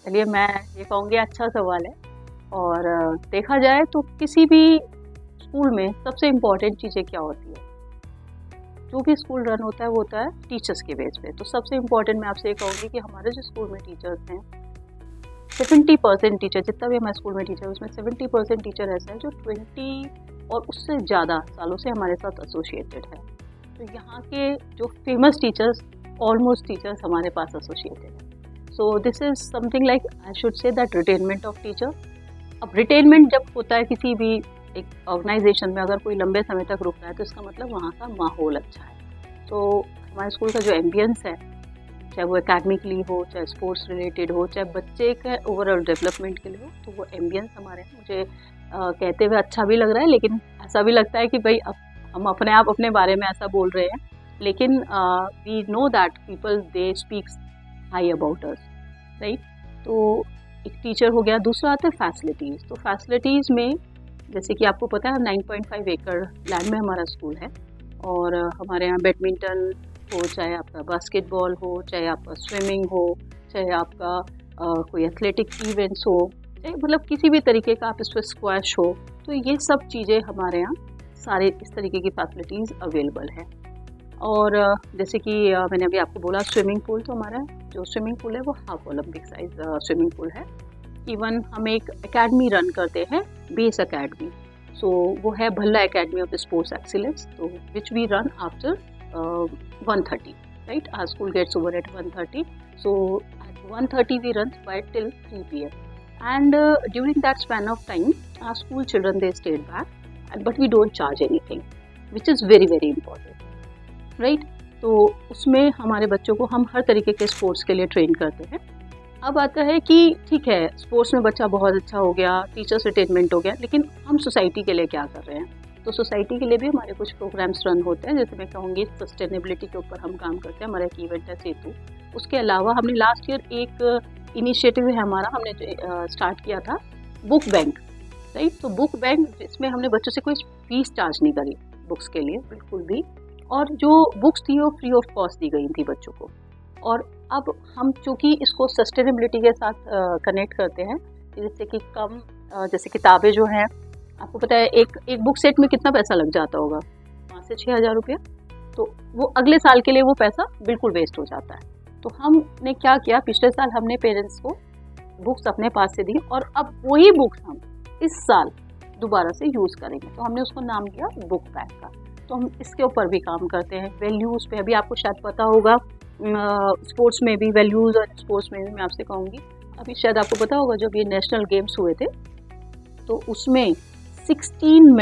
चलिए मैं ये कहूँगी अच्छा सवाल है। और देखा जाए तो किसी भी स्कूल में सबसे इम्पोर्टेंट चीज़ें क्या होती है? जो भी स्कूल रन होता है वो होता है टीचर्स के बेस पे। तो सबसे इम्पोर्टेंट मैं आपसे ये कहूँगी कि हमारे जो स्कूल में टीचर्स हैं, 70% टीचर, जितना भी हमारे स्कूल में टीचर है उसमें 70% टीचर ऐसा है जो 20 और उससे ज़्यादा सालों से हमारे साथ एसोसिएटेड है। तो यहाँ के जो फेमस टीचर्स, ऑलमोस्ट टीचर्स हमारे पास एसोसिएटेड है। So this is something like I should say that retainment of teacher. अब रिटेनमेंट जब होता है किसी भी एक ऑर्गेनाइजेशन में, अगर कोई लंबे समय तक रुक रहा है तो इसका मतलब वहाँ का माहौल अच्छा है। तो हमारे स्कूल का जो एम्बियंस है, चाहे वो एकेडमिकली हो, चाहे स्पोर्ट्स रिलेटेड हो, चाहे बच्चे के ओवरऑल डेवलपमेंट के लिए हो, तो वो एम्बियंस हमारे हैं। मुझे कहते हुए अच्छा भी लग रहा है, लेकिन ऐसा भी लगता है कि भाई अब हम अपने आप अपने बारे में ऐसा बोल रहे हैं, लेकिन we know that people they speaks high about us, right. तो एक टीचर हो गया। दूसरा आता है फैसिलिटीज़। तो फैसिलिटीज़ में जैसे कि आपको पता है 9.5 एकड़ लैंड में हमारा स्कूल है, और हमारे यहाँ बैडमिंटन हो, चाहे आपका बास्केटबॉल हो, चाहे आपका स्विमिंग हो, चाहे आपका कोई एथलेटिक इवेंट्स हो, चाहे मतलब किसी भी तरीके का आप इस पर स्क्वैश हो, तो ये सब चीज़ें हमारे यहाँ सारे इस तरीके की फैसिलिटीज़ अवेलेबल है। और जैसे कि मैंने अभी आपको बोला स्विमिंग पूल, तो हमारा जो स्विमिंग पूल है वो half Olympic size swimming pool है। इवन हम एक एकेडमी रन करते हैं, बेस एकेडमी। सो वो है Bhalla academy of sports excellence, तो which we run after 1:30, right? Our school gets over at 1:30. So at 1:30 we run by till 3 p.m. And during that span of time, our school children they stayed back, but we don't charge anything, which is very very important, right? तो उसमें हमारे बच्चों को हम हर तरीके के sports के लिए ट्रेन करते हैं। अब आता है कि ठीक है, स्पोर्ट्स में बच्चा बहुत अच्छा हो गया, टीचर्स रिटेनमेंट हो गया, लेकिन हम सोसाइटी के लिए क्या कर रहे हैं? तो सोसाइटी के लिए भी हमारे कुछ प्रोग्राम्स रन होते हैं। जैसे मैं कहूँगी सस्टेनेबिलिटी के ऊपर हम काम करते हैं, हमारा एक इवेंट है सेतु। उसके अलावा हमने लास्ट ईयर एक इनिशिएटिव है हमारा, हमने स्टार्ट किया था बुक बैंक, राइट। तो बुक बैंक जिसमें हमने बच्चों से कोई फीस चार्ज नहीं करी बुक्स के लिए, बिल्कुल भी। और जो बुक्स थी वो फ्री ऑफ कॉस्ट दी गई थी बच्चों को। और अब हम चूँकि इसको सस्टेनेबिलिटी के साथ कनेक्ट करते हैं, जिससे कि कम जैसे किताबें जो हैं, आपको पता है एक बुक सेट में कितना पैसा लग जाता होगा, 5 से 6 हज़ार रुपया। तो वो अगले साल के लिए वो पैसा बिल्कुल वेस्ट हो जाता है। तो हमने क्या किया, पिछले साल हमने पेरेंट्स को बुक्स अपने पास से दी, और अब वही बुक्स हम इस साल दोबारा से यूज़ करेंगे। तो हमने उसको नाम दिया बुक बैंक का। तो हम इसके ऊपर भी काम करते हैं। वैल्यूज़ पे अभी आपको शायद पता होगा, स्पोर्ट्स में भी वैल्यूज़, और स्पोर्ट्स में भी मैं आपसे कहूँगी, अभी शायद आपको पता होगा जब ये नेशनल गेम्स हुए थे तो उसमें 16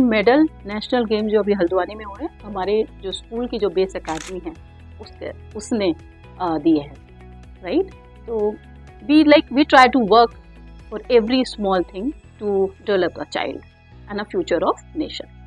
मेडल नेशनल गेम जो अभी हल्द्वानी में हुए, हमारे जो स्कूल की जो बेस एकेडमी है उसने दिए हैं, राइट। तो we try to work for every small thing to develop a child and a future of nation.